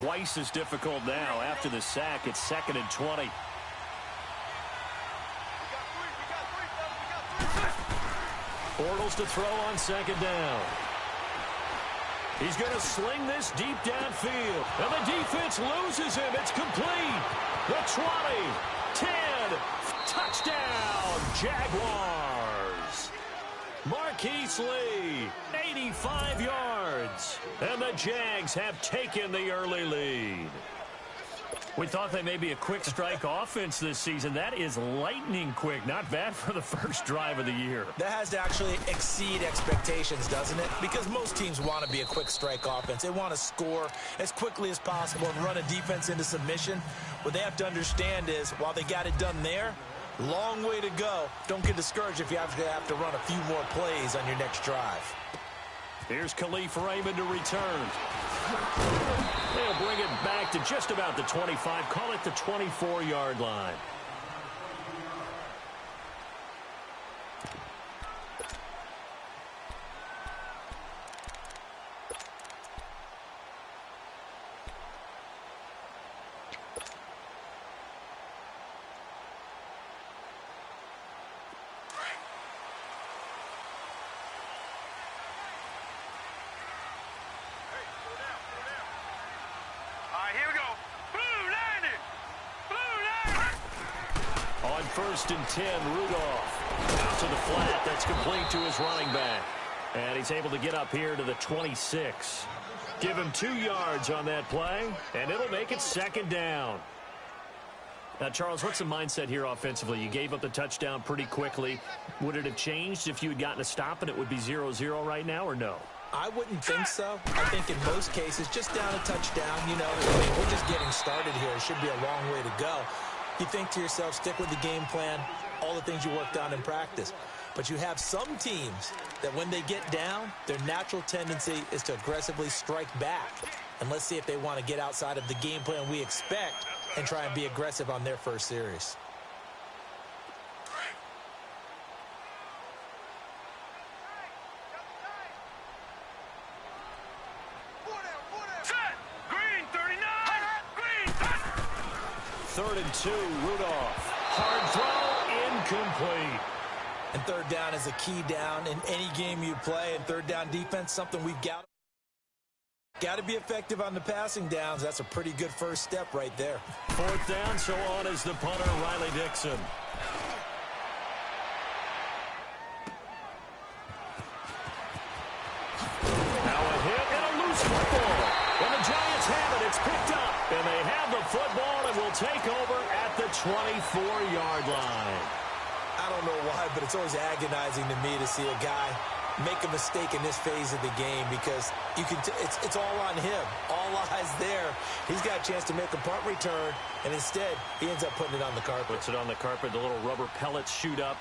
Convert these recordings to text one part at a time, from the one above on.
Twice as difficult now after the sack. It's 2nd and 20. Bortles to throw on 2nd down. He's going to sling this deep downfield. And the defense loses him. It's complete. The 20, 10, touchdown, Jaguars. Marquise Lee, 85 yards. And the Jags have taken the early lead. We thought they may be a quick strike offense this season. That is lightning quick. Not bad for the first drive of the year. That has to actually exceed expectations, doesn't it? Because most teams want to be a quick strike offense. They want to score as quickly as possible and run a defense into submission. What they have to understand is, while they got it done there, long way to go. Don't get discouraged if you have to run a few more plays on your next drive. Here's Khalif Raymond to return. They'll bring it back to just about the 25. Call it the 24-yard line. On 1st and 10, Rudolph out to the flat. That's complete to his running back. And he's able to get up here to the 26. Give him 2 yards on that play, and it'll make it 2nd down. Now, Charles, what's the mindset here offensively? You gave up the touchdown pretty quickly. Would it have changed if you had gotten a stop and it would be 0-0 right now, or no? I wouldn't think so. I think in most cases, just down a touchdown, you know, we're just getting started here. It should be a long way to go. You think to yourself, stick with the game plan, all the things you worked on in practice. But you have some teams that when they get down, their natural tendency is to aggressively strike back. And let's see if they want to get outside of the game plan we expect and try and be aggressive on their first series. Third and 2, Rudolph. Hard throw, incomplete. And 3rd down is a key down in any game you play. And 3rd down defense, something we've got to be effective on the passing downs. That's a pretty good first step right there. 4th down, so on is the punter, Riley Dixon. Now a hit and a loose football. When the Giants have it, it's picked up. And they have the football and will take over at the 24-yard line. I don't know why, but it's always agonizing to me to see a guy make a mistake in this phase of the game because you can it's all on him. All eyes there. He's got a chance to make a punt return, and instead he ends up putting it on the carpet. Puts it on the carpet. The little rubber pellets shoot up.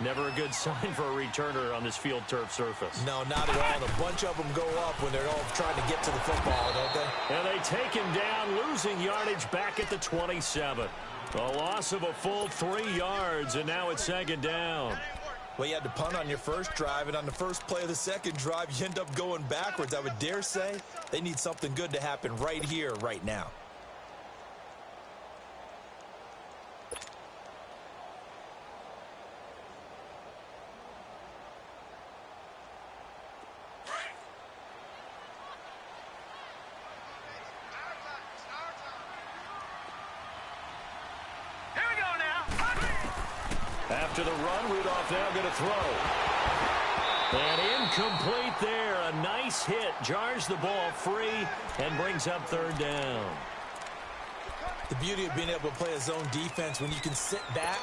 Never a good sign for a returner on this field turf surface. No, not at all. And a bunch of them go up when they're all trying to get to the football, don't they? And they take him down, losing yardage back at the 27. A loss of a full 3 yards, and now it's 2nd down. Well, you had to punt on your first drive, and on the first play of the second drive, you end up going backwards. I would dare say they need something good to happen right here, right now. After the run, Rudolph now going to throw. And incomplete there. A nice hit. Jars the ball free and brings up 3rd down. The beauty of being able to play a zone defense when you can sit back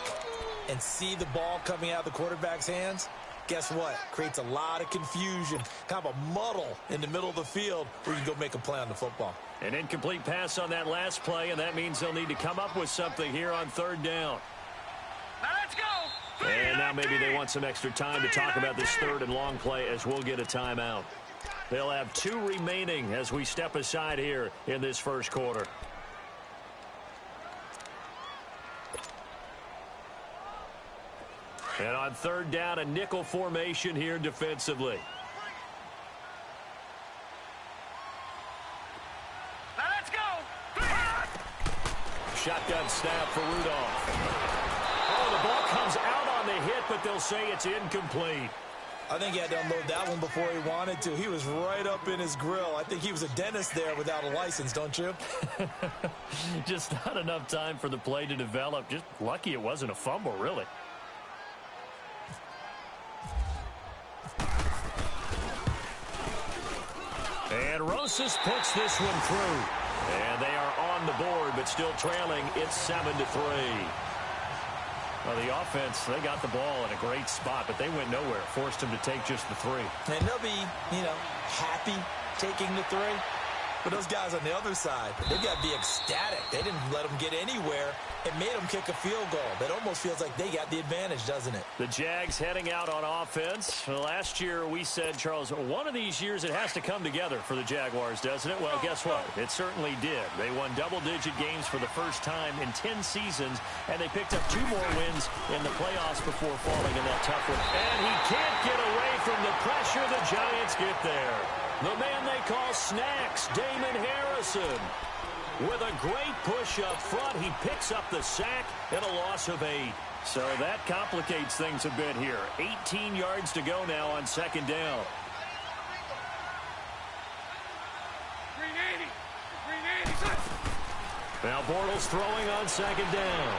and see the ball coming out of the quarterback's hands, guess what? Creates a lot of confusion, kind of a muddle in the middle of the field where you can go make a play on the football. An incomplete pass on that last play, and that means they'll need to come up with something here on 3rd down. Now let's go. And now maybe they want some extra time to talk about this 3rd and long play as we'll get a timeout. They'll have 2 remaining as we step aside here in this first quarter. And on 3rd down, a nickel formation here defensively. Now let's go. shotgun snap for Rudolph. Oh, the ball comes out on the hit, but they'll say it's incomplete. I think he had to unload that one before he wanted to. He was right up in his grill. I think he was a dentist there without a license, don't you? Just not enough time for the play to develop. Just lucky it wasn't a fumble, really. And Rosas puts this one through. And they are on the board, but still trailing. It's 7-3. Well, the offense, they got the ball in a great spot, but they went nowhere. Forced them to take just the 3. And they'll be, happy taking the 3. But those guys on the other side, they've got to be ecstatic. They didn't let them get anywhere. It made them kick a field goal. That almost feels like they got the advantage, doesn't it? The Jags heading out on offense. Last year we said, Charles, one of these years it has to come together for the Jaguars, doesn't it? Well, guess what? It certainly did. They won double-digit games for the first time in 10 seasons, and they picked up 2 more wins in the playoffs before falling in that tough one. And he can't get away from the pressure. The Giants get there. The man they call Snacks, Damon Harrison. With a great push up front, he picks up the sack and a loss of 8. So that complicates things a bit here. 18 yards to go now on second down. Now Bortles throwing on second down.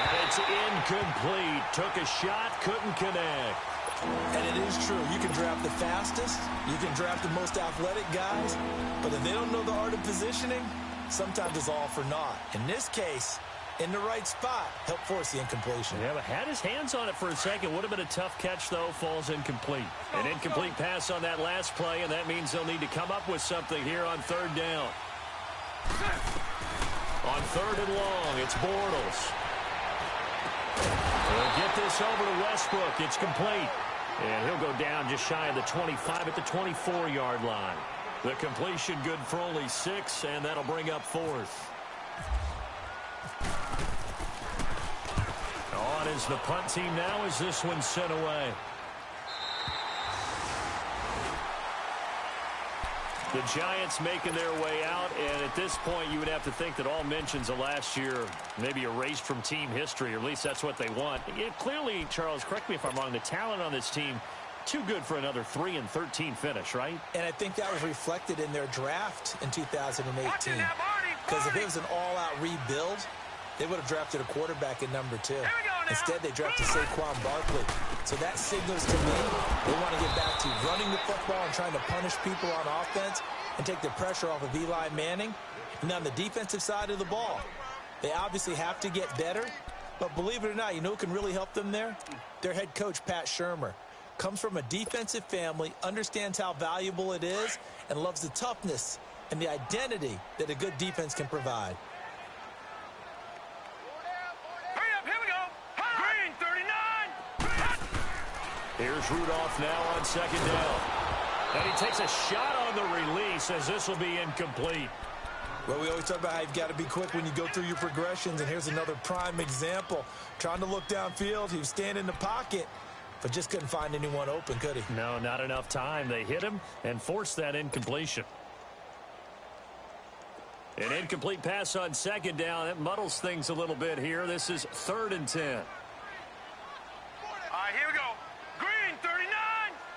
And it's incomplete. Took a shot, couldn't connect. And it is true. You can draft the fastest. You can draft the most athletic guys. But if they don't know the art of positioning, sometimes it's all for naught. In this case, in the right spot, helped force the incompletion. Yeah, but had his hands on it for a second. Would have been a tough catch, though. Falls incomplete. An incomplete pass on that last play, and that means they'll need to come up with something here on third down. On third and long, it's Bortles. We'll get this over to Westbrook. It's complete. And he'll go down just shy of the 25 at the 24-yard line. The completion good for only 6, and that'll bring up 4th. On is the punt team now as this one's sent away. The Giants making their way out, and at this point you would have to think that all mentions of last year maybe erased from team history, or at least that's what they want. Clearly, Charles, correct me if I'm wrong, the talent on this team, too good for another 3-13 finish, right? And I think that was reflected in their draft in 2018. Because if it was an all-out rebuild, they would have drafted a quarterback at number 2. Instead, they drafted Saquon Barkley. So that signals to me they want to get back to running the football and trying to punish people on offense and take the pressure off of Eli Manning. And on the defensive side of the ball, they obviously have to get better. But believe it or not, you know who can really help them there? Their head coach, Pat Shurmur. Comes from a defensive family, understands how valuable it is, and loves the toughness and the identity that a good defense can provide. Here's Rudolph now on second down. And he takes a shot on the release as this will be incomplete. Well, we always talk about how you've got to be quick when you go through your progressions, and here's another prime example. Trying to look downfield, he was standing in the pocket, but just couldn't find anyone open, could he? No, not enough time. They hit him and forced that incompletion. An incomplete pass on second down. That muddles things a little bit here. This is 3rd and 10. All right, here we go. Green, 39.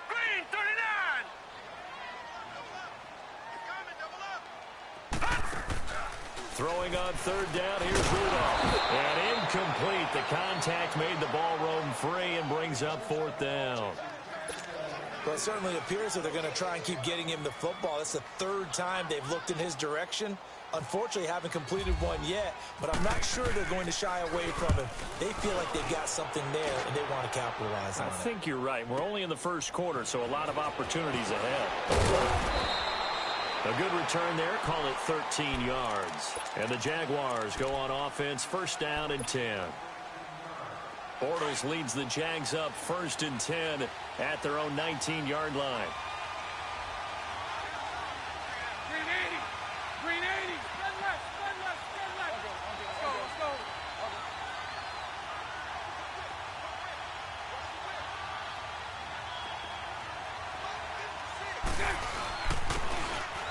Green, 39. Throwing on third down, here's Rudolph. And incomplete. The contact made the ball roam free and brings up 4th down. Well, it certainly appears that they're going to try and keep getting him the football. That's the 3rd time they've looked in his direction. Unfortunately, haven't completed one yet, but I'm not sure they're going to shy away from him. They feel like they've got something there, and they want to capitalize on it. I think you're right. We're only in the first quarter, so a lot of opportunities ahead. A good return there. Call it 13 yards. And the Jaguars go on offense, 1st down and 10. Bortles leads the Jags up 1st and 10 at their own 19-yard line. Green 80. Green 80. Run left. Run left. Run left. Let's go. Let's go.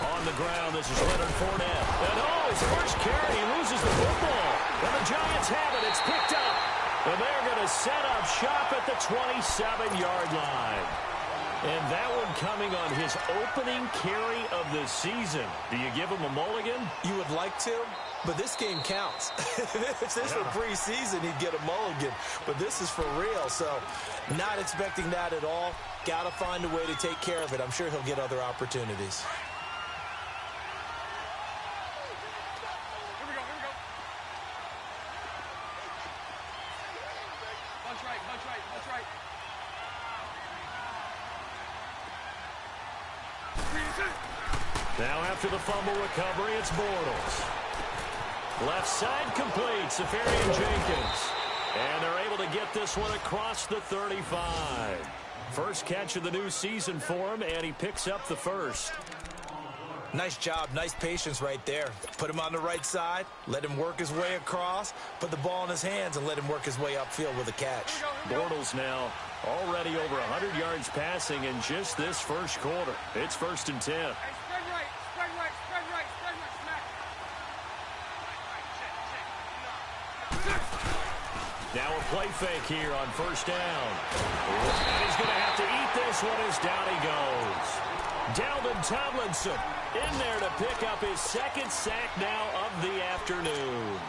On the ground, this is Leonard Fournette. And his first carry. He loses the football. And the Giants have it. It's picked up. And they're going to set up shop at the 27-yard line. And that one coming on his opening carry of the season. Do you give him a mulligan? You would like to, but this game counts. If this were preseason, he'd get a mulligan. But this is for real, so not expecting that at all. Got to find a way to take care of it. I'm sure he'll get other opportunities. Here we go. Bunch right. Now after the fumble recovery, it's Bortles. Left side complete, Safarian Jenkins. And they're able to get this one across the 35. First catch of the new season for him, and he picks up the first. Nice job, nice patience right there. Put him on the right side, let him work his way across, put the ball in his hands, and let him work his way upfield with a catch. Bortles now already over 100 yards passing in just this first quarter. It's 1st and 10. Hey, spread right, smack. Now a play fake here on first down. And he's going to have to eat this one as down he goes. Dalvin Tomlinson in there to pick up his second sack now of the afternoon.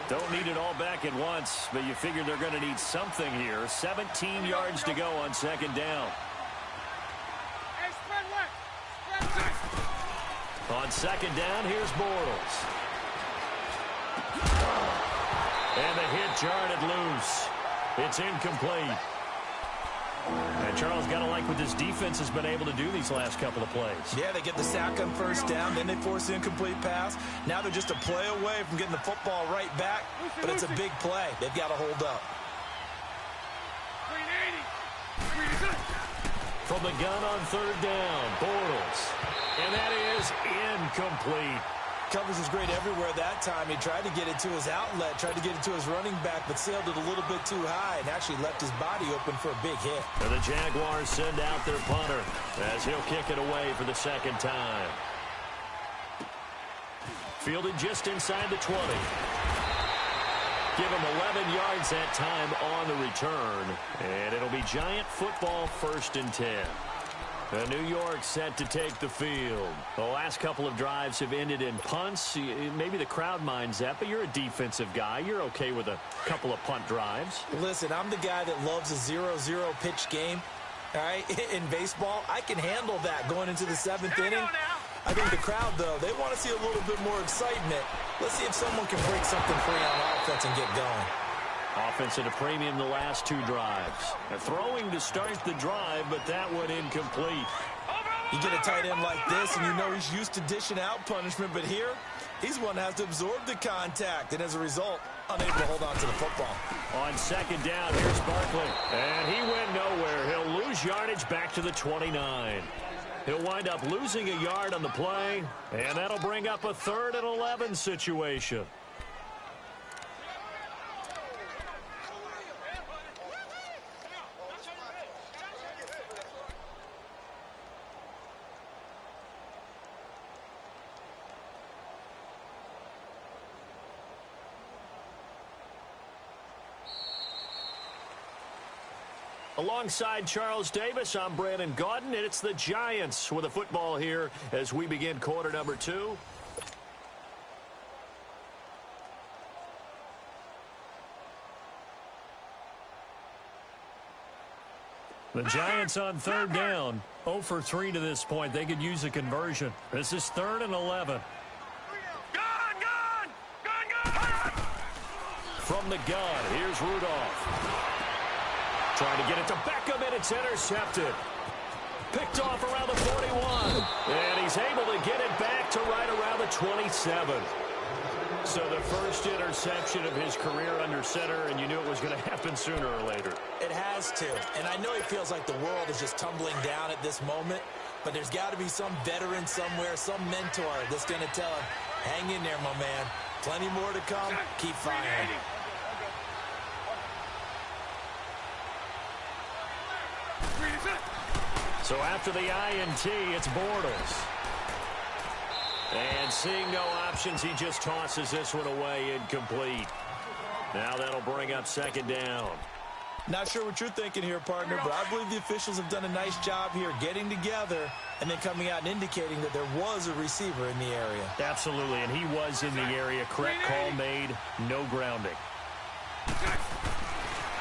Don't need it all back at once, but you figure they're going to need something here. 17 yards to go on second down. Hey, spread left. On second down, here's Bortles. And the hit jarred it loose. It's incomplete. And Charles, got to like what this defense has been able to do these last couple of plays. Yeah, they get the sack on first down, then they force the incomplete pass. Now they're just a play away from getting the football right back, but it's a big play. They've got to hold up. 380. From the gun on third down, Bortles. And that is incomplete. Covers is great everywhere that time. He tried to get it to his outlet, tried to get it to his running back, but sailed it a little bit too high and actually left his body open for a big hit. And the Jaguars send out their punter as he'll kick it away for the second time. Fielded just inside the 20. Give him 11 yards that time on the return. And it'll be Giant football 1st and 10. New York set to take the field. The last couple of drives have ended in punts. Maybe the crowd minds that, but you're a defensive guy. You're okay with a couple of punt drives. Listen, I'm the guy that loves a 0-0 pitch game. All right, in baseball, I can handle that going into the 7th inning. I think the crowd, though, they want to see a little bit more excitement. Let's see if someone can break something free on offense and get going. Offense at a premium the last 2 drives. They're throwing to start the drive, but that one incomplete. You get a tight end like this, and you know he's used to dishing out punishment, but here, he's one that has to absorb the contact, and as a result, unable to hold on to the football. On second down, here's Barkley. And he went nowhere. He'll lose yardage back to the 29. He'll wind up losing a yard on the play, and that'll bring up a 3rd and 11 situation. Alongside Charles Davis, I'm Brandon Gaudin, and it's the Giants with a football here as we begin quarter number 2. The Giants on third down, 0 for 3 to this point. They could use a conversion. This is 3rd and 11. From the gun, here's Rudolph. Trying to get it to Beckham, and it's intercepted. Picked off around the 41. And he's able to get it back to right around the 27. So the first interception of his career under center, and you knew it was going to happen sooner or later. It has to. And I know he feels like the world is just tumbling down at this moment, but there's got to be some veteran somewhere, some mentor that's going to tell him, hang in there, my man. Plenty more to come. Keep firing. So after the INT, it's Bortles. And seeing no options, he just tosses this one away, incomplete. Now that'll bring up second down. Not sure what you're thinking here, partner, but I believe the officials have done a nice job here getting together and then coming out and indicating that there was a receiver in the area. Absolutely, and he was in the area. Correct call made, no grounding.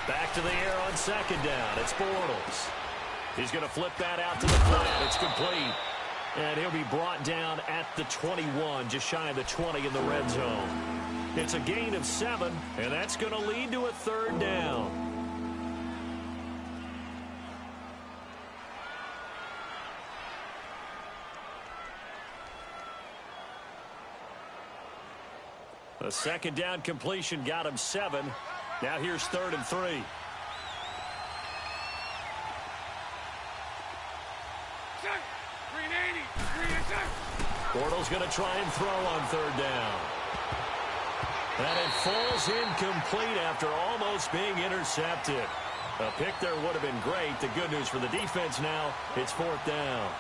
Back to the air on second down. It's Bortles. He's going to flip that out to the flat. It's complete. And he'll be brought down at the 21, just shy of the 20 in the red zone. It's a gain of 7, and that's going to lead to a third down. A second down completion got him 7. Now here's 3rd and 3. Bortles going to try and throw on 3rd down. And it falls incomplete after almost being intercepted. A pick there would have been great. The good news for the defense now, it's 4th down.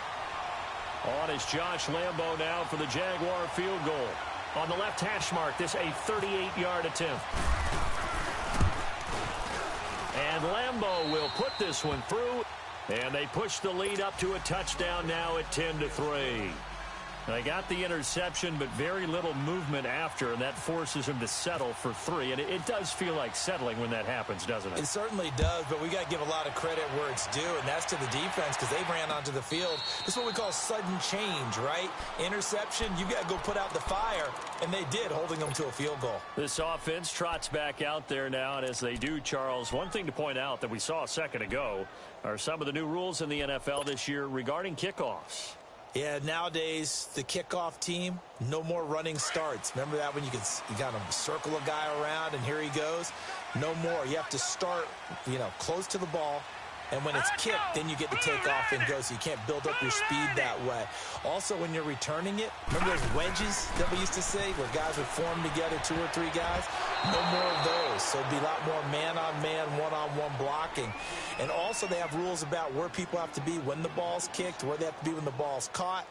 On is Josh Lambo now for the Jaguar field goal. On the left hash mark, this a 38-yard attempt. And Lambo will put this one through. And they push the lead up to a touchdown now at 10-3. They got the interception, but very little movement after, and that forces him to settle for 3. And it does feel like settling when that happens, doesn't it? It certainly does, but we got to give a lot of credit where it's due, and that's to the defense because they ran onto the field. This is what we call sudden change, right? Interception, you got to go put out the fire, and they did, holding them to a field goal. This offense trots back out there now, and as they do, Charles, one thing to point out that we saw a second ago are some of the new rules in the NFL this year regarding kickoffs. Yeah, nowadays, the kickoff team, no more running starts. Remember that when you got to circle a guy around and here he goes? No more. You have to start, close to the ball. And when it's kicked, then you get to take off and go, so you can't build up your speed that way. Also, when you're returning it, remember those wedges that we used to say where guys would form together, 2 or 3 guys? No more of those. So it'd be a lot more man-on-man, one-on-one blocking. And also, they have rules about where people have to be when the ball's kicked, where they have to be when the ball's caught.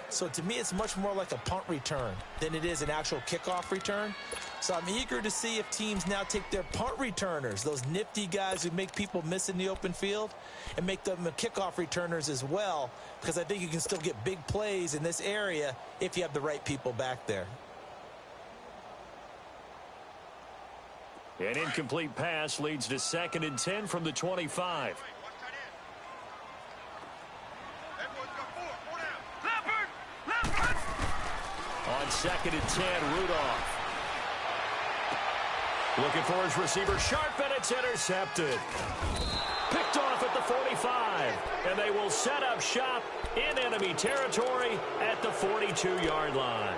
So to me, it's much more like a punt return than it is an actual kickoff return. So I'm eager to see if teams now take their punt returners, those nifty guys who make people miss in the open field, and make them kickoff returners as well, because I think you can still get big plays in this area if you have the right people back there. An incomplete pass leads to 2nd and 10 from the 25. On 2nd and 10, Rudolph. Looking for his receiver, sharp, and it's intercepted. Picked off at the 45, and they will set up shop in enemy territory at the 42-yard line.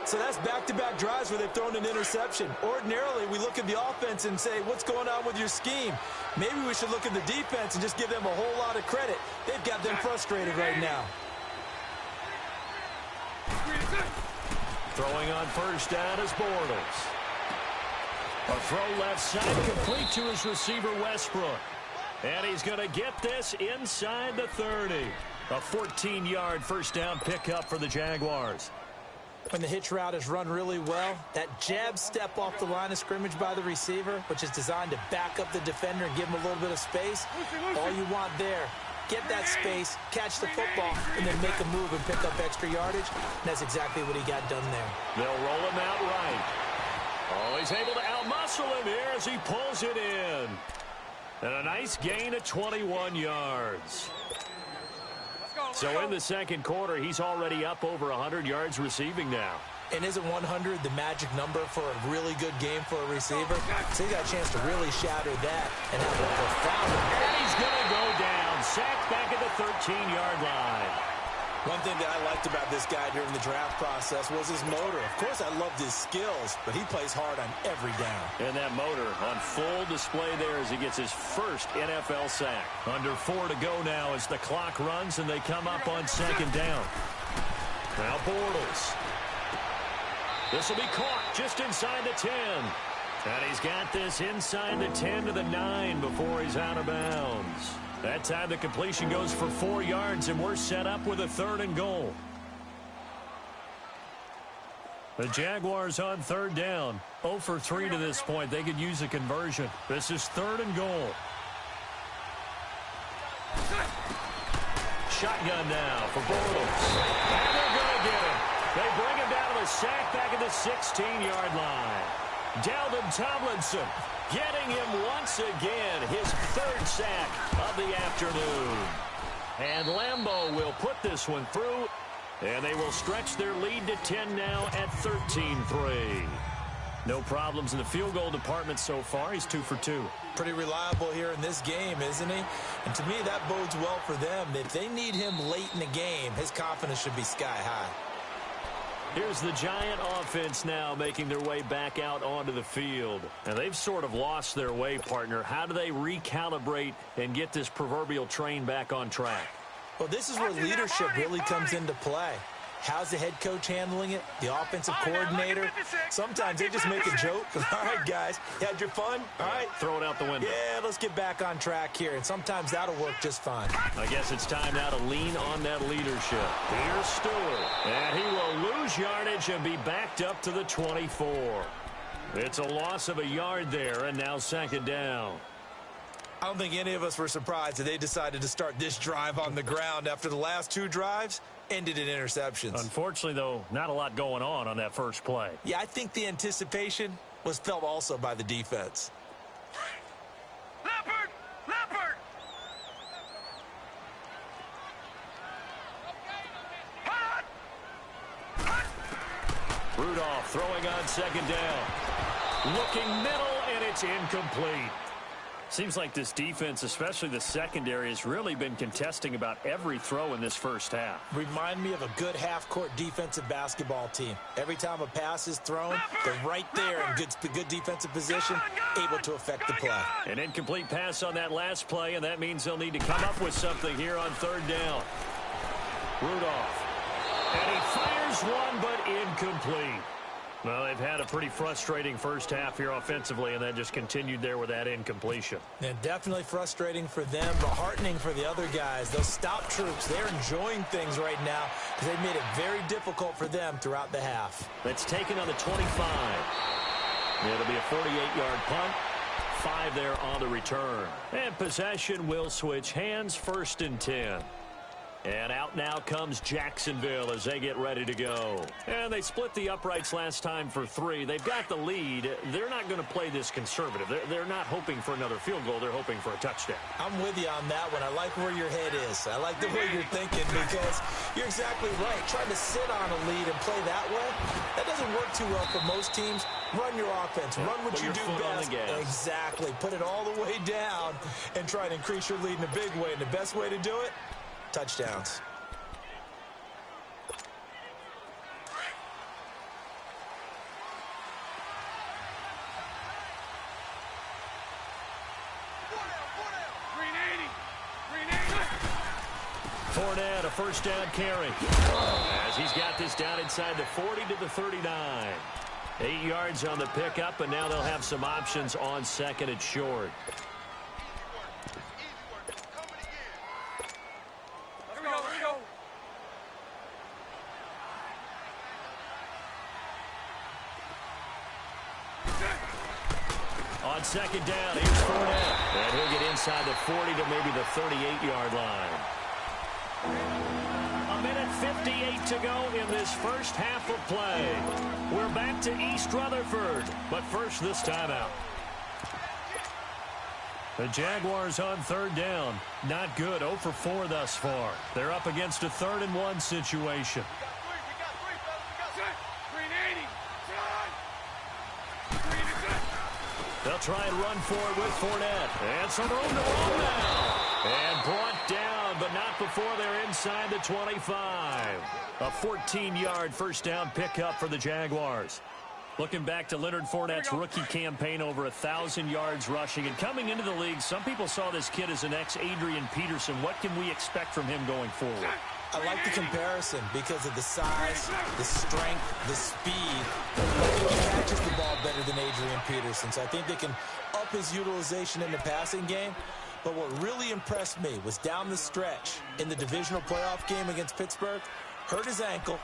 So that's back-to-back drives where they've thrown an interception. Ordinarily, we look at the offense and say, what's going on with your scheme? Maybe we should look at the defense and just give them a whole lot of credit. They've got them frustrated right now. Throwing on 1st down is Bortles. A throw left side complete to his receiver, Westbrook. And he's going to get this inside the 30. A 14-yard 1st down pickup for the Jaguars. When the hitch route is run really well, that jab step off the line of scrimmage by the receiver, which is designed to back up the defender and give him a little bit of space, all you want there, get that space, catch the football, and then make a move and pick up extra yardage. And that's exactly what he got done there. They'll roll him out right. Oh, he's able to outmuscle him here as he pulls it in. And a nice gain of 21 yards. So in the 2nd quarter, he's already up over 100 yards receiving now. And isn't 100 the magic number for a really good game for a receiver? So he got a chance to really shatter that and have a profound. And he's going to go down. Sacked back at the 13-yard line. One thing that I liked about this guy during the draft process was his motor. Of course, I loved his skills, but he plays hard on every down. And that motor on full display there as he gets his first NFL sack. Under 4 to go now as the clock runs and they come up on 2nd down. Now Bortles. This will be caught just inside the 10. And he's got this inside the 10 to the 9 before he's out of bounds. That time the completion goes for 4 yards, and we're set up with a 3rd and goal. The Jaguars on third down. 0 for 3 to this point. They could use a conversion. This is 3rd and goal. Shotgun now for Bortles. And they're going to get him. They bring him down to the sack back at the 16-yard line. Dalvin Tomlinson getting him once again, his 3rd sack of the afternoon. And Lambeau will put this one through, and they will stretch their lead to 10 now at 13-3. No problems in the field goal department so far. He's 2 for 2. Pretty reliable here in this game, isn't he? And to me, that bodes well for them. If they need him late in the game, his confidence should be sky high. Here's the Giant offense now making their way back out onto the field. And they've sort of lost their way, partner. How do they recalibrate and get this proverbial train back on track? Well, this is where leadership really comes into play. How's the head coach handling it? The offensive coordinator? Sometimes they just make a joke. All right, guys, you had your fun? All right. Throw it out the window. Yeah, let's get back on track here. And sometimes that'll work just fine. I guess it's time now to lean on that leadership. Here's Stewart. And he will lose yardage and be backed up to the 24. It's a loss of a yard there, and now 2nd down. I don't think any of us were surprised that they decided to start this drive on the ground after the last 2 drives ended in interceptions. Unfortunately, though, not a lot going on that first play. Yeah, I think the anticipation was felt also by the defense. Leopard! Leopard! Hot! Hot! Rudolph throwing on 2nd down. Looking middle, and it's incomplete. Seems like this defense, especially the secondary, has really been contesting about every throw in this first half. Remind me of a good half-court defensive basketball team. Every time a pass is thrown, they're right there in good defensive position, able to affect the play. An incomplete pass on that last play, and that means they'll need to come up with something here on 3rd down. Rudolph. And he fires one, but incomplete. Well, they've had a pretty frustrating first half here offensively, and then just continued there with that incompletion. And definitely frustrating for them, but heartening for the other guys. Those stop troops, they're enjoying things right now because they've made it very difficult for them throughout the half. That's taken on the 25. It'll be a 48-yard punt. 5 there on the return. And possession will switch hands, 1st and 10. And out now comes Jacksonville as they get ready to go. And they split the uprights last time for 3. They've got the lead. They're not going to play this conservative. They're not hoping for another field goal. They're hoping for a touchdown. I'm with you on that one. I like where your head is. I like the way you're thinking because you're exactly right. Trying to sit on a lead and play that way, that doesn't work too well for most teams. Run your offense. Run what you do best. Exactly. Put it all the way down and try to increase your lead in a big way. And the best way to do it, touchdowns. Fournette, a 1st down carry. As he's got this down inside the 40 to the 39. 8 yards on the pickup, and now they'll have some options on 2nd and short. On 2nd down, here's Fournette. And he'll get inside the 40 to maybe the 38-yard line. A minute 58 to go in this first half of play. We're back to East Rutherford, but first this timeout. The Jaguars on 3rd down. Not good, 0 for 4 thus far. They're up against a 3rd and 1 situation. They'll try and run for it with Fournette. And some room to roll now. And brought down, but not before they're inside the 25. A 14-yard 1st down pickup for the Jaguars. Looking back to Leonard Fournette's rookie campaign, over 1,000 yards rushing. And coming into the league, some people saw this kid as an ex-Adrian Peterson. What can we expect from him going forward? I like the comparison because of the size, the strength, the speed. I think he catches the ball better than Adrian Peterson, so I think they can up his utilization in the passing game. But what really impressed me was down the stretch in the divisional playoff game against Pittsburgh, hurt his ankle,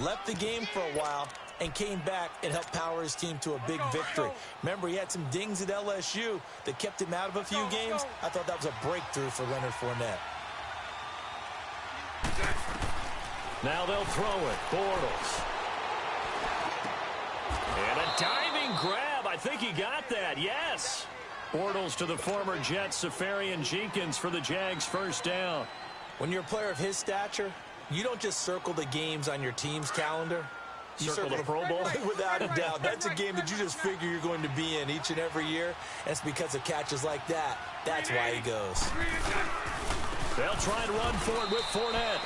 left the game for a while, and came back and helped power his team to a big victory. Remember, he had some dings at LSU that kept him out of a few games. I thought that was a breakthrough for Leonard Fournette. Now they'll throw it. Bortles. And a diving grab. I think he got that. Yes. Bortles to the former Jets, Safarian Jenkins for the Jags' first down. When you're a player of his stature, you don't just circle the games on your team's calendar. You circle the Pro Bowl? Without a doubt. That's a game that you just figure you're going to be in each and every year. And it's because of catches like that. That's why he goes. They'll try and run for it with Fournette.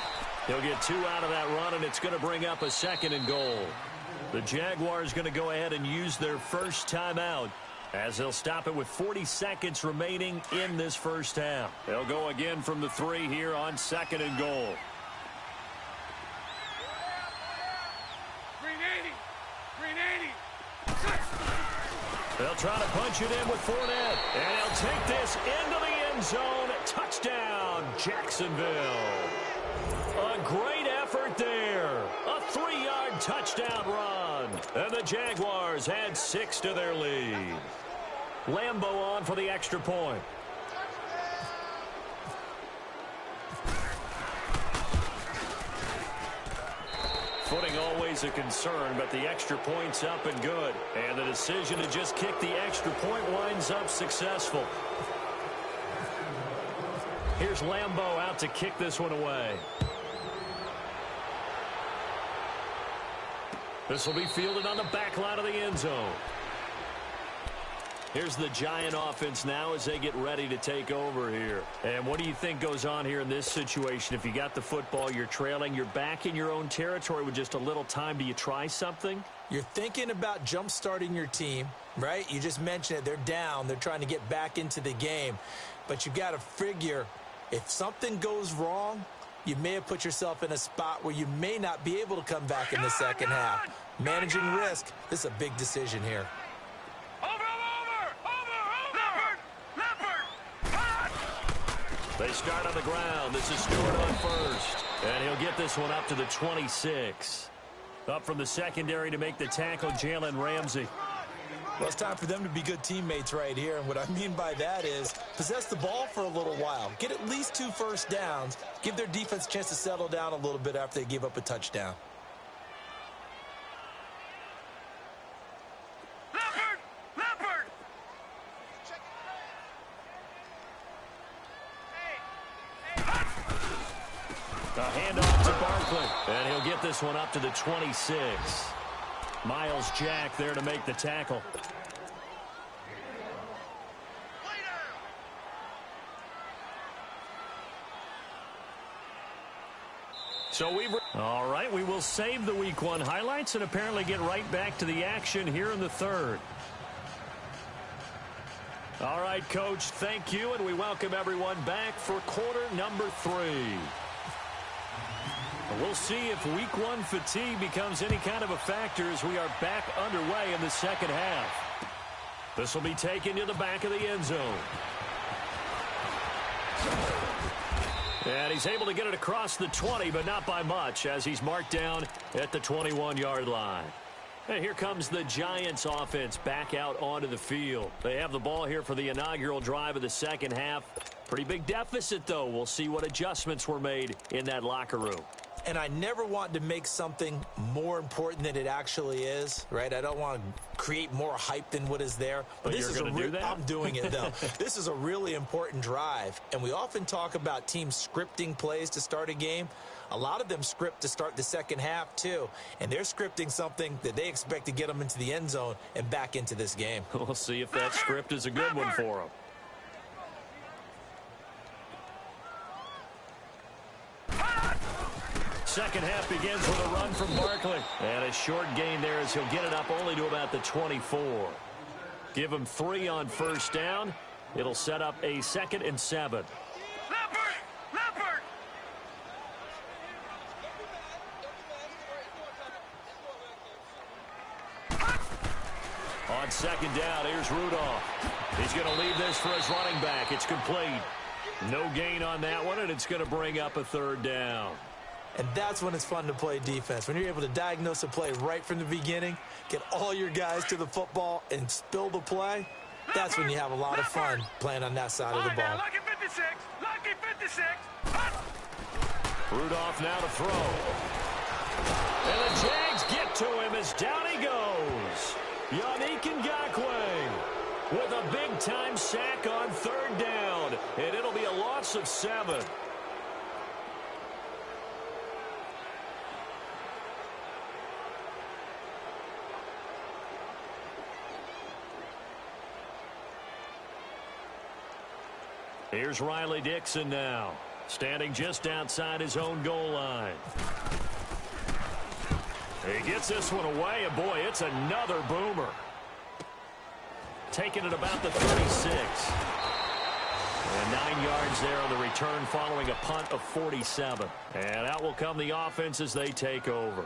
He'll get 2 out of that run, and it's going to bring up a 2nd and goal. The Jaguars going to go ahead and use their first timeout, as they'll stop it with 40 seconds remaining in this first half. They'll go again from the 3 here on 2nd and goal. They'll try to punch it in with Fournette, and he'll take this into the end zone. Touchdown, Jacksonville. A great effort there. A 3-yard touchdown run. And the Jaguars add 6 to their lead. Lambeau on for the extra point. Footing always a concern, but the extra point's up and good. And the decision to just kick the extra point winds up successful. Here's Lambeau out to kick this one away. This will be fielded on the back line of the end zone. Here's the Giant offense now as they get ready to take over here. And what do you think goes on here in this situation? If you got the football, you're trailing, you're back in your own territory with just a little time. Do you try something? You're thinking about jump-starting your team, right? You just mentioned it. They're down. They're trying to get back into the game. But you've got to figure, if something goes wrong, you may have put yourself in a spot where you may not be able to come back in the second half. Managing risk, this is a big decision here. They start on the ground. This is Stewart on first. And he'll get this one up to the 26. Up from the secondary to make the tackle, Jalen Ramsey. Well, it's time for them to be good teammates right here. And what I mean by that is possess the ball for a little while. Get at least 2 first downs. Give their defense a chance to settle down a little bit after they give up a touchdown. A handoff to Barkley, and he'll get this one up to the 26. Miles Jack there to make the tackle. So all right, we will save the Week 1 highlights and apparently get right back to the action here in the third. All right, Coach, thank you, and we welcome everyone back for quarter number 3. We'll see if Week 1 fatigue becomes any kind of a factor as we are back underway in the second half. This will be taken to the back of the end zone. And he's able to get it across the 20, but not by much, as he's marked down at the 21-yard line. And here comes the Giants offense back out onto the field. They have the ball here for the inaugural drive of the second half. Pretty big deficit, though. We'll see what adjustments were made in that locker room. And I never want to make something more important than it actually is, right? I don't want to create more hype than what is there. But this you're going to do that? I'm doing it, though. This is a really important drive. And we often talk about teams scripting plays to start a game. A lot of them script to start the second half, too. And they're scripting something that they expect to get them into the end zone and back into this game. We'll see if that script is a good one for them. Second half begins with a run from Barkley. And a short gain there as he'll get it up only to about the 24. Give him 3 on first down. It'll set up a 2nd and 7. On second down, here's Rudolph. He's going to leave this for his running back. It's complete. No gain on that one, and it's going to bring up a 3rd down. And that's when it's fun to play defense. When you're able to diagnose a play right from the beginning, get all your guys to the football, and spill the play, that's when you have a lot of fun playing on that side of the ball. Lucky 56. Lucky 56. Rudolph now to throw. And the Jags get to him as down he goes. Yannick Ngakoue with a big-time sack on third down. And it'll be a loss of 7. Here's Riley Dixon now, standing just outside his own goal line. He gets this one away, and boy, it's another boomer. Taking it about the 36. And 9 yards there on the return following a punt of 47. And out will come the offense as they take over.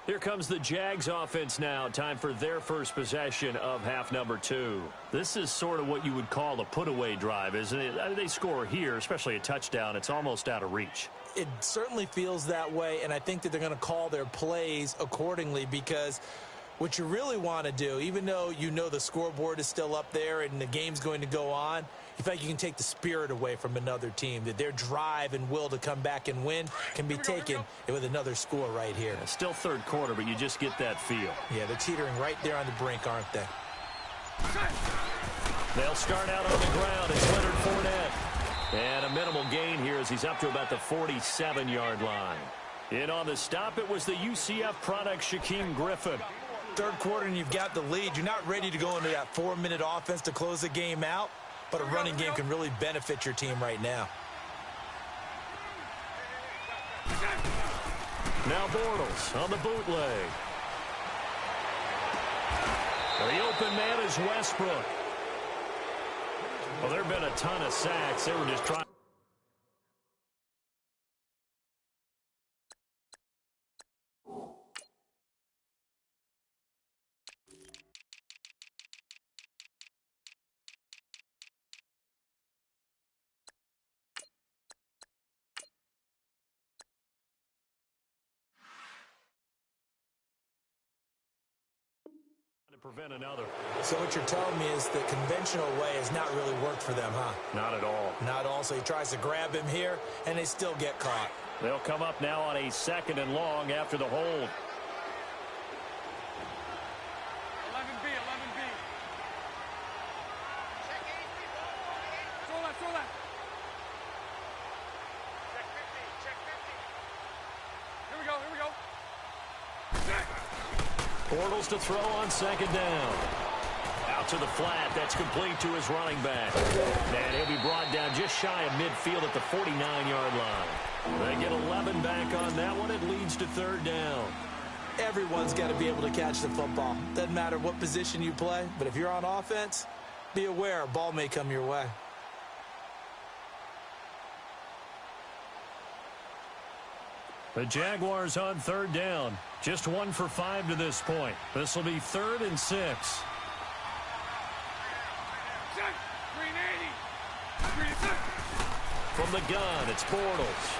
Here comes the Jags offense now. Time for their first possession of half number 2. This is sort of what you would call a put-away drive, isn't it? They score here, especially a touchdown. It's almost out of reach. It certainly feels that way, and I think that they're going to call their plays accordingly, because what you really want to do, even though you know the scoreboard is still up there and the game's going to go on, you feel like you can take the spirit away from another team, that their drive and will to come back and win can be taken with another score right here. Yeah, still third quarter, but you just get that feel. Yeah, they're teetering right there on the brink, aren't they? They'll start out on the ground. It's Leonard Fournette. And a minimal gain here as he's up to about the 47-yard line. In on the stop, it was the UCF product, Shaquem Griffin. Third quarter and you've got the lead. You're not ready to go into that 4-minute offense to close the game out, but a running game can really benefit your team right now. Now Bortles on the bootleg. The open man is Westbrook. Well, there have been a ton of sacks. They were just trying. Prevent another. So what you're telling me is the conventional way has not really worked for them, huh? Not at all. Not at all. So he tries to grab him here, and they still get caught. They'll come up now on a 2nd and long after the hold. 11B, 11B. Sola. Check 50. Here we go. Bortles to throw on 2nd down. Out to the flat. That's complete to his running back. And he'll be brought down just shy of midfield at the 49-yard line. They get 11 back on that one. It leads to 3rd down. Everyone's got to be able to catch the football. Doesn't matter what position you play, but if you're on offense, be aware a ball may come your way. The Jaguars on 3rd down. Just 1 for 5 to this point. This will be 3rd and 6. Check. 380. From the gun, it's Bortles.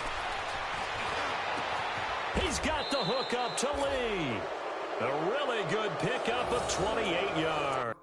He's got the hook up to Lee. A really good pickup of 28 yards.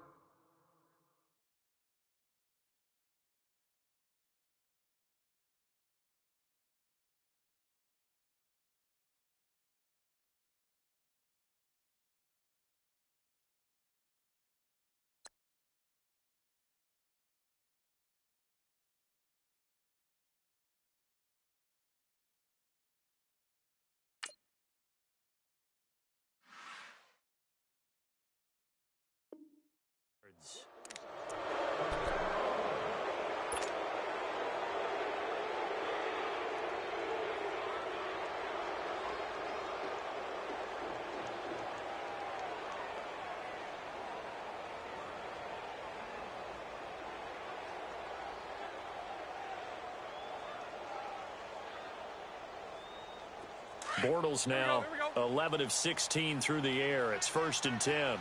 Bortles now 11 of 16 through the air. It's 1st and 10.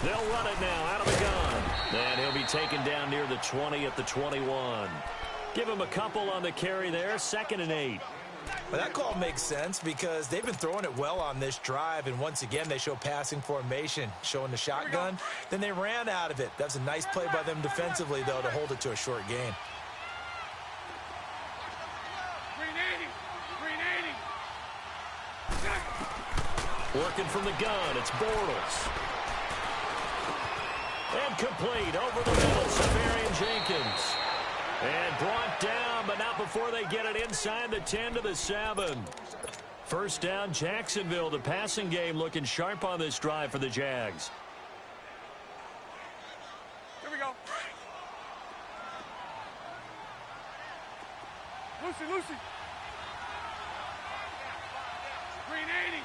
They'll run it now out of the gun. And he'll be taken down near the 20 at the 21. Give him a couple on the carry there, 2nd and 8. Well, that call makes sense because they've been throwing it well on this drive, and once again, they show passing formation, showing the shotgun. Then they ran out of it. That's a nice play by them defensively, though, to hold it to a short gain. Working from the gun, it's Bortles. And complete over the middle, Safarian Jenkins. And brought down, but not before they get it inside the 10 to the 7. First down, Jacksonville. The passing game looking sharp on this drive for the Jags. Here we go. Lucy. Green 80.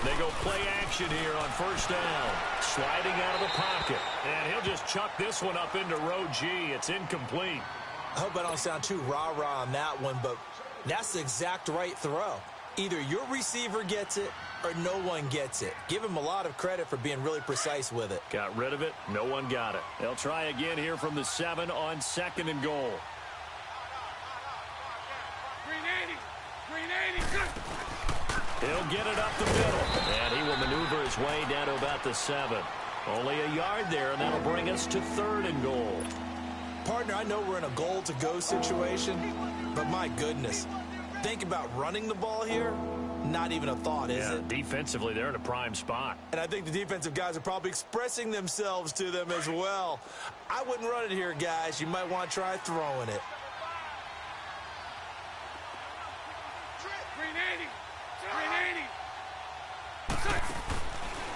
They go play action here on first down. Sliding out of the pocket. And he'll just chuck this one up into row G. It's incomplete. I hope I don't sound too rah-rah on that one, but that's the exact right throw. Either your receiver gets it or no one gets it. Give him a lot of credit for being really precise with it. Got rid of it. No one got it. They'll try again here from the 7 on 2nd and goal. Green 80. Good. He'll get it up the middle, and he will maneuver his way down to about the 7. Only a yard there, and that'll bring us to 3rd and goal. Partner, I know we're in a goal-to-go situation, but my goodness, think about running the ball here. Not even a thought, is it? Defensively, they're in a prime spot. And I think the defensive guys are probably expressing themselves to them as well. I wouldn't run it here, guys. You might want to try throwing it.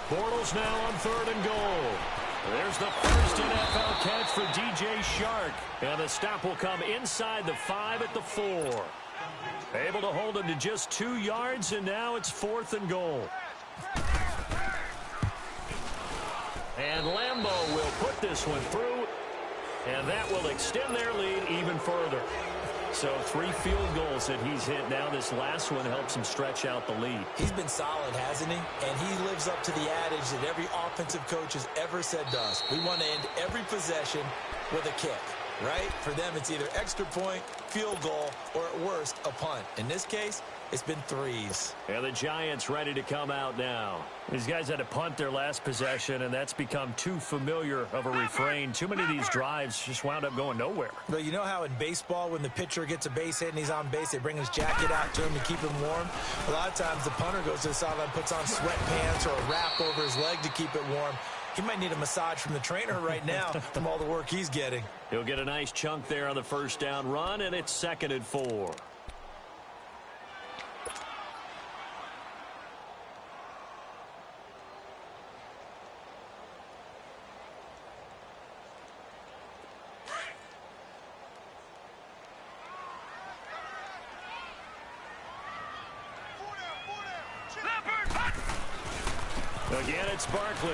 Bortles now on 3rd and goal. There's the first NFL catch for DJ Shark. And the stop will come inside the 5 at the 4. Able to hold him to just 2 yards, and now it's 4th and goal. And Lambeau will put this one through, and that will extend their lead even further. So 3 field goals that he's hit now. This last one helps him stretch out the lead. He's been solid, hasn't he? And he lives up to the adage that every offensive coach has ever said to us. We want to end every possession with a kick, right? For them, it's either extra point, field goal, or at worst, a punt. In this case, it's been 3s. And the Giants ready to come out now. These guys had to punt their last possession, and that's become too familiar of a refrain. Too many of these drives just wound up going nowhere. But you know how in baseball, when the pitcher gets a base hit and he's on base, they bring his jacket out to him to keep him warm? A lot of times the punter goes to the sideline, puts on sweatpants or a wrap over his leg to keep it warm. He might need a massage from the trainer right now from all the work he's getting. He'll get a nice chunk there on the first down run, and it's 2nd and 4. Again, it's Barkley.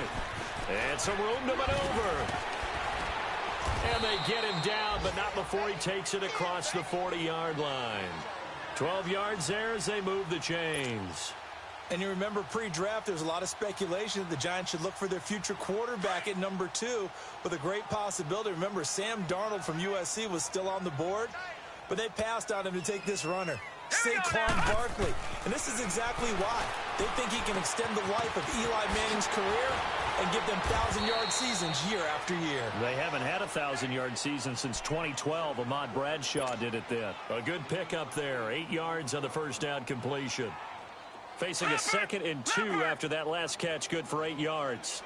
And some room to maneuver. And they get him down, but not before he takes it across the 40-yard line. 12 yards there as they move the chains. And you remember pre-draft, there's a lot of speculation that the Giants should look for their future quarterback at number 2 with a great possibility. Remember, Sam Darnold from USC was still on the board, but they passed on him to take this runner, Saquon Barkley. And this is exactly why. They think he can extend the life of Eli Manning's career and give them 1,000-yard seasons year after year. They haven't had a 1,000-yard season since 2012. Ahmad Bradshaw did it then. A good pickup there. 8 yards on the first down completion. Facing a 2nd and 2 after that last catch, good for 8 yards.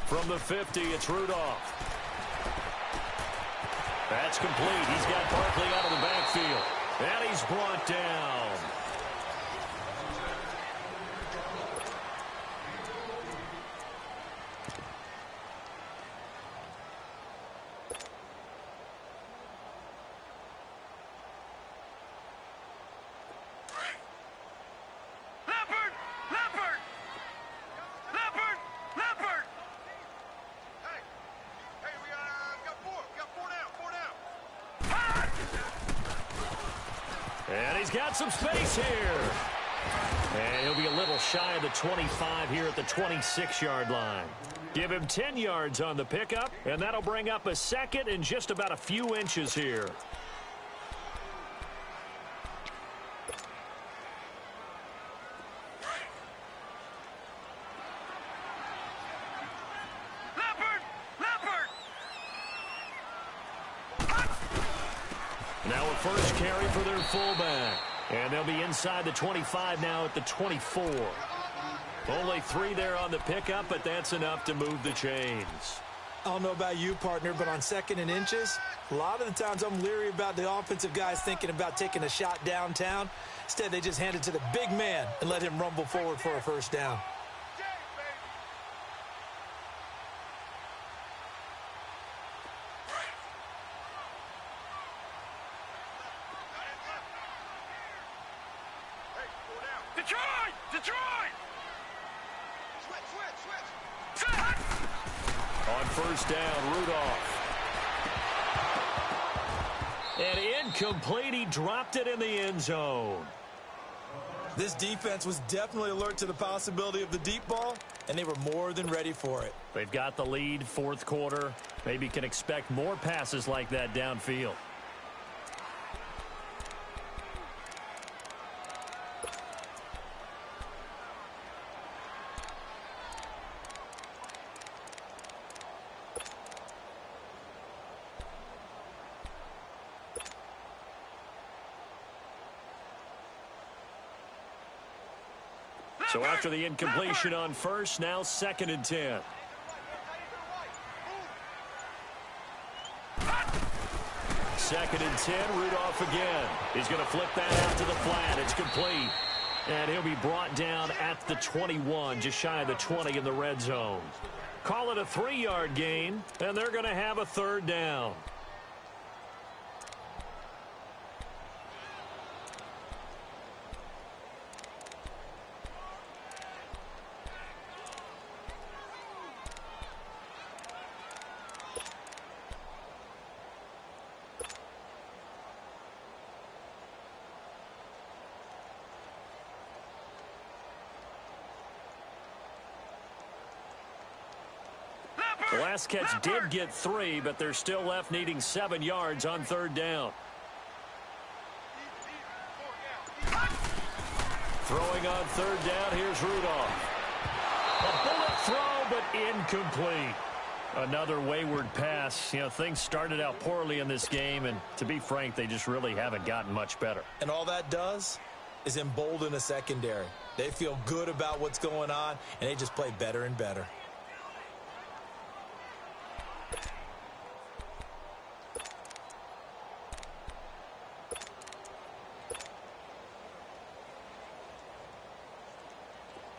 From the 50, it's Rudolph. That's complete. He's got Barkley out of the backfield. And he's brought down. And he's got some space here. And he'll be a little shy of the 25 here at the 26-yard line. Give him 10 yards on the pickup, and that'll bring up a second and just about a few inches here. Now a first carry for their fullback. And they'll be inside the 25 now at the 24. Only 3 there on the pickup, but that's enough to move the chains. I don't know about you, partner, but on 2nd and inches, a lot of the times I'm leery about the offensive guys thinking about taking a shot downtown. Instead, they just hand it to the big man and let him rumble forward for a first down. On first down, Rudolph. And incomplete. He dropped it in the end zone. This defense was definitely alert to the possibility of the deep ball, and they were more than ready for it. They've got the lead, 4th quarter. Maybe can expect more passes like that downfield. So after the incompletion on first, now 2nd and 10. Second and 10, Rudolph again. He's going to flip that out to the flat. It's complete. And he'll be brought down at the 21, just shy of the 20 in the red zone. Call it a 3-yard gain, and they're going to have a 3rd down. The last catch did get 3, but they're still left needing 7 yards on 3rd down. Throwing on 3rd down, here's Rudolph. A bullet throw, but incomplete. Another wayward pass. You know, things started out poorly in this game, and to be frank, they just really haven't gotten much better. And all that does is embolden a secondary. They feel good about what's going on, and they just play better and better.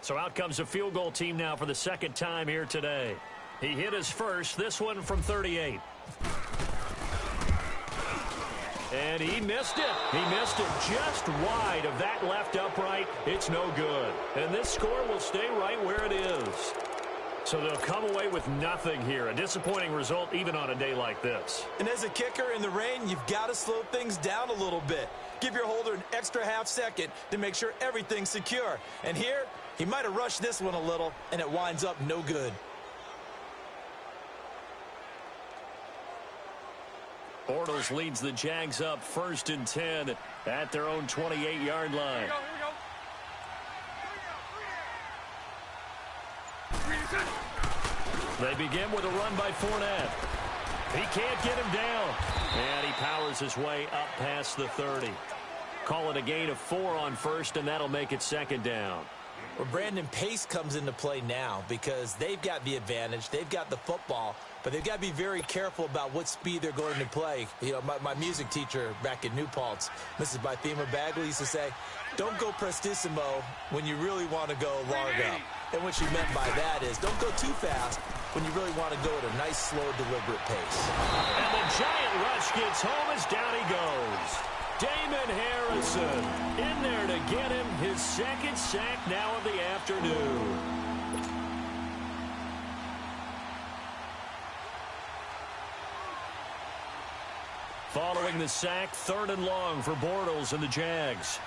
So out comes a field goal team now for the 2nd time here today. He hit his first, this one from 38. And he missed it. He missed it just wide of that left upright. It's no good. And this score will stay right where it is. So they'll come away with nothing here. A disappointing result even on a day like this. And as a kicker in the rain, you've got to slow things down a little bit. Give your holder an extra half second to make sure everything's secure. And here, he might have rushed this one a little, and it winds up no good. Bortles leads the Jags up 1st and 10 at their own 28-yard line. Here we go. They begin with a run by Fournette. He can't get him down. And he powers his way up past the 30. Call it a gain of 4 on first, and that'll make it 2nd down. Well, Brandon, pace comes into play now because they've got the advantage. They've got the football, but they've got to be very careful about what speed they're going to play. You know, my music teacher back in New Paltz, Mrs. Bythema Bagley, used to say, don't go prestissimo when you really want to go largo. And what she meant by that is don't go too fast when you really want to go at a nice, slow, deliberate pace. And the giant rush gets home as down he goes. Damon Harrison in there to get him his 2nd sack now of the afternoon. Following the sack, 3rd and long for Bortles and the Jags.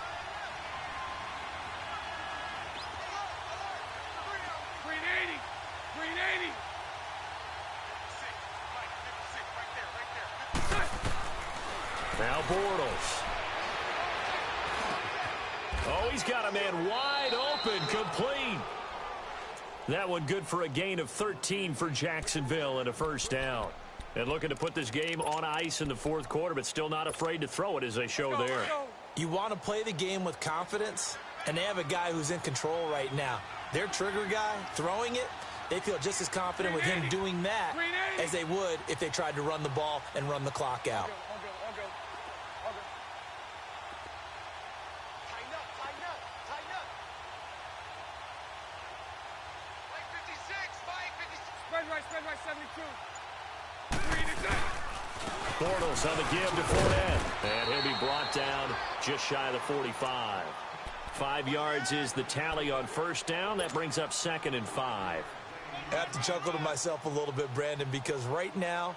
Now Bortles. Oh, he's got a man wide open, complete. That one good for a gain of 13 for Jacksonville and a first down. And looking to put this game on ice in the fourth quarter, but still not afraid to throw it as they show there. You want to play the game with confidence, and they have a guy who's in control right now. Their trigger guy, throwing it, they feel just as confident with him doing that as they would if they tried to run the ball and run the clock out. Spread right, 72. Bortles on the give to Fournette. And he'll be brought down just shy of the 45. 5 yards is the tally on first down. That brings up 2nd and 5. I have to chuckle to myself a little bit, Brandon, because right now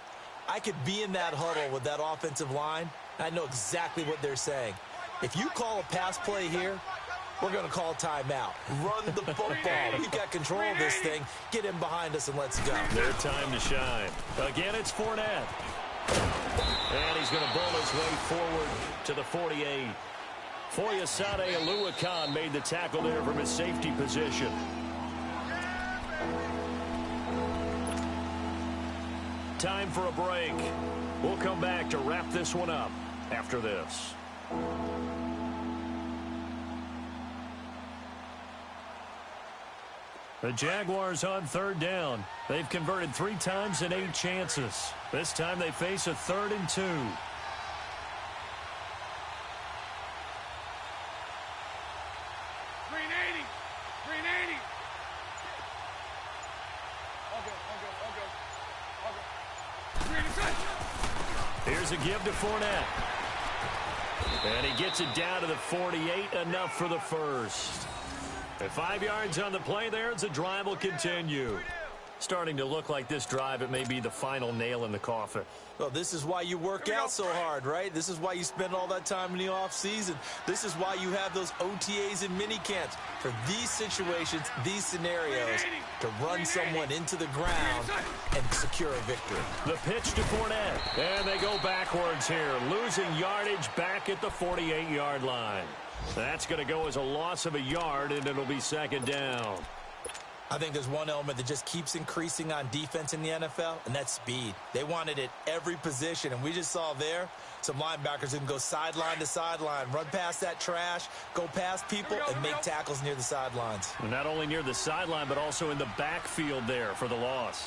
I could be in that huddle with that offensive line. I know exactly what they're saying. If you call a pass play here, we're going to call timeout. Run the football. We've got control of this thing. Get him behind us and let's go. Their time to shine. Again, it's Fournette. And he's going to bowl his way forward to the 48. Foyesade Aluakan made the tackle there from his safety position. Time for a break. We'll come back to wrap this one up after this. The Jaguars on third down. They've converted 3 times in 8 chances. This time they face a 3rd and 2. Here's a give to Fournette. And he gets it down to the 48, enough for the first. At 5 yards on the play there, as the drive will continue. Starting to look like this drive, it may be the final nail in the coffin. Well, this is why you work out so hard, right? This is why you spend all that time in the offseason. This is why you have those OTAs and mini camps. For these situations, these scenarios, to run someone into the ground and secure a victory. The pitch to Fournette. And they go backwards here, losing yardage back at the 48-yard line. That's going to go as a loss of a yard, and it'll be 2nd down. I think there's one element that just keeps increasing on defense in the NFL, and that's speed. They want it at every position, and we just saw there some linebackers who can go sideline to sideline, run past that trash, go past people, and make tackles near the sidelines. And not only near the sideline, but also in the backfield there for the loss.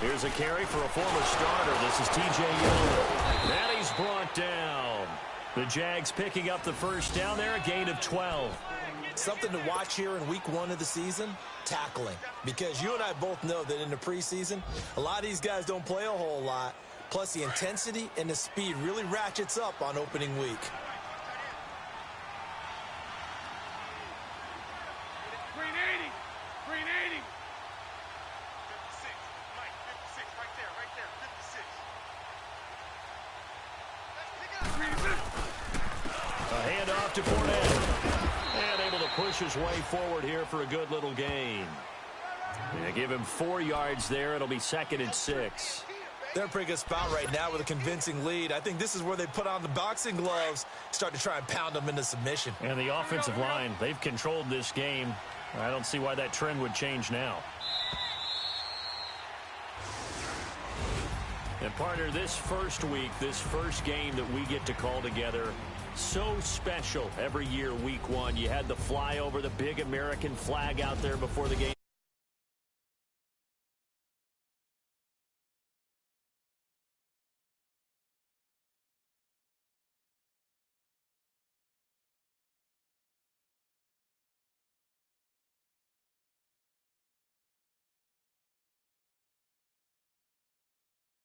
Here's a carry for a former starter. This is T.J. Yeldon. And he's brought down. The Jags picking up the first down there, a gain of 12. Something to watch here in week 1 of the season, tackling. Because you and I both know that in the preseason, a lot of these guys don't play a whole lot. Plus, the intensity and the speed really ratchets up on opening week. To Fournette. And able to push his way forward here for a good little gain. And give him 4 yards there. It'll be 2nd and 6. They're in a pretty good spot right now with a convincing lead. I think this is where they put on the boxing gloves, start to try and pound them into submission. And the offensive line, they've controlled this game. I don't see why that trend would change now. And partner, this first week, this first game that we get to call together, so special every year, week 1. You had the flyover, the big American flag out there before the game.